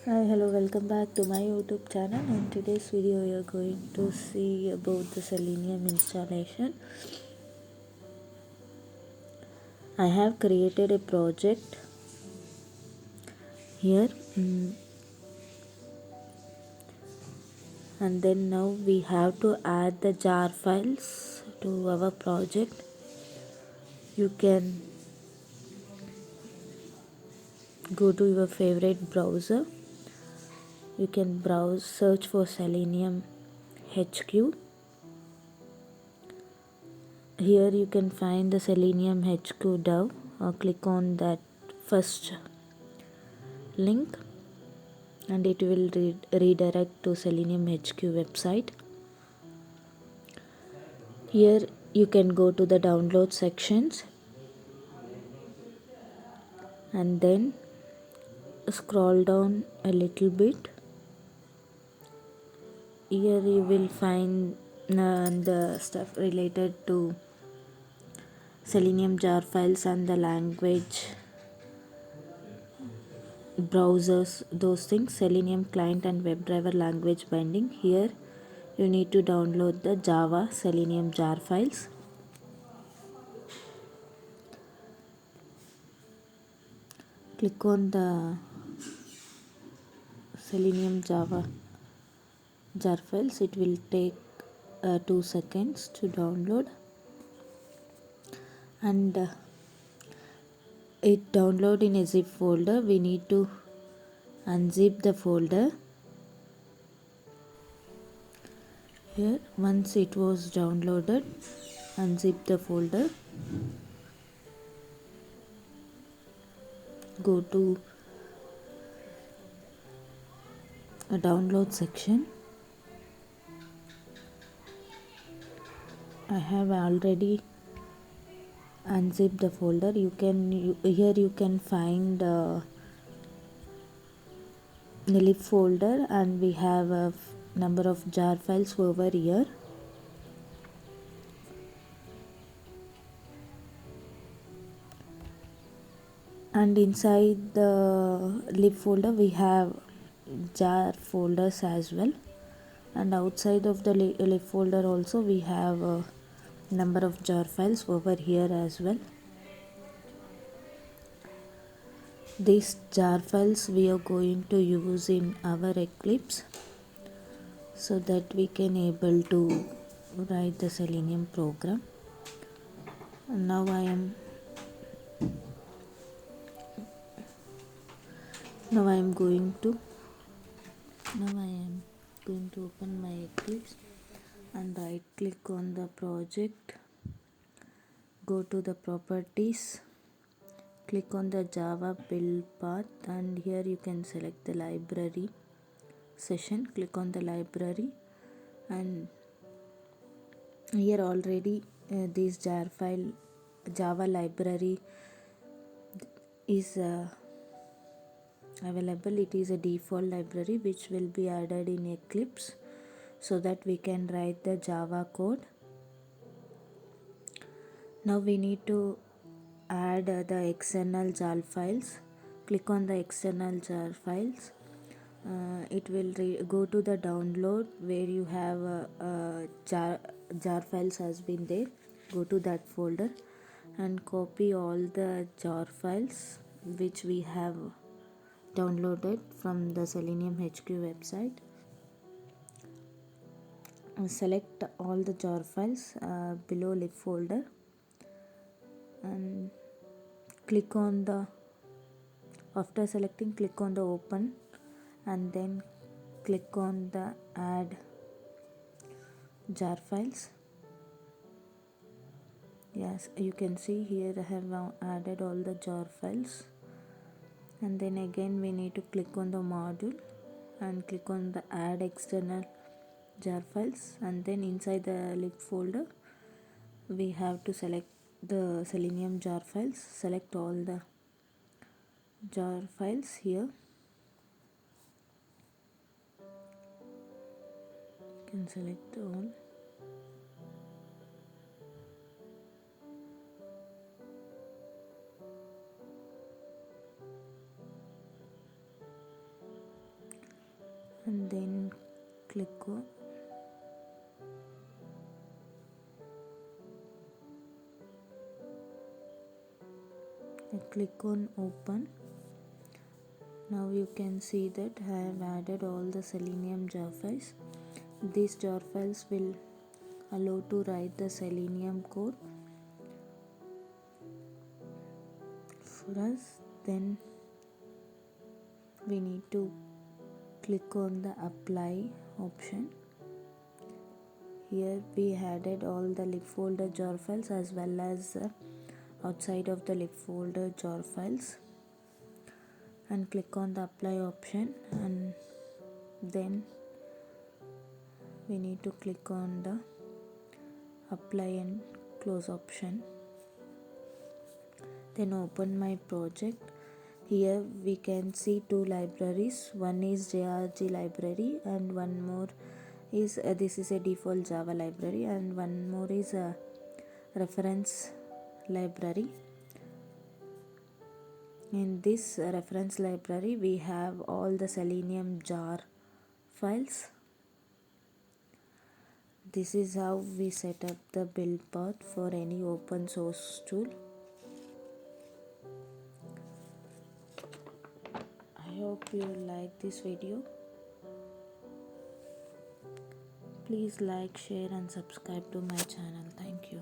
Hi, hello, welcome back to my YouTube channel. In today's video, we are going to see about the Selenium installation. I have created a project here, and then now we have to add the jar files to our project. You can go to your favorite browser. You can search for Selenium HQ. Here you can find the Selenium HQ dev. Click on that first link and it will redirect to Selenium HQ website. Here you can go to the download sections and then scroll down a little bit. Here you will find the stuff related to Selenium jar files and the language browsers, those things. Selenium client and WebDriver language binding. Here you need to download the Java Selenium jar files. Click on the Selenium Java jar files. It will take 2 seconds to download, and it download in a zip folder. We need to unzip the folder. Here, once it was downloaded, unzip the folder, go to a download section. I have already unzip the folder. Here you can find the lib folder, and we have a number of jar files over here. And inside the lib folder we have jar folders as well, and outside of the lib folder also we have a number of jar files over here as well. These jar files we are going to use in our Eclipse so that we can able to write the Selenium program. And now I am going to open my Eclipse and right click on the project, go to the properties, click on the Java build path, and here you can select the library session. Click on the library, and here already this jar file Java library is available. It is a default library which will be added in Eclipse so that we can write the Java code. Now we need to add the external jar files. Click on the external jar files. It will go to the download where you have jar files has been there. Go to that folder and copy all the jar files which we have downloaded from the Selenium HQ website. Select all the jar files below lib folder and click on the, after selecting, click on the open and then click on the add jar files. Yes, you can see here I have now added all the jar files, and then again we need to click on the module and click on the add external jar files, and then inside the lib folder we have to select the Selenium jar files. Select all the jar files here. You can select all. and then click on open. Now you can see that I have added all the Selenium jar files. These jar files will allow to write the Selenium code for us. Then we need to click on the apply option. Here we added all the lib folder jar files as well as outside of the lib folder jar files, and click on the apply option, and then we need to click on the apply and close option. Then open my project. Here we can see two libraries. One is JRG library and one more is this is a default Java library, and one more is a reference library. In this reference library we have all the Selenium jar files. This is how we set up the build path for any open source tool. I hope you like this video. Please like, share and subscribe to my channel. Thank you.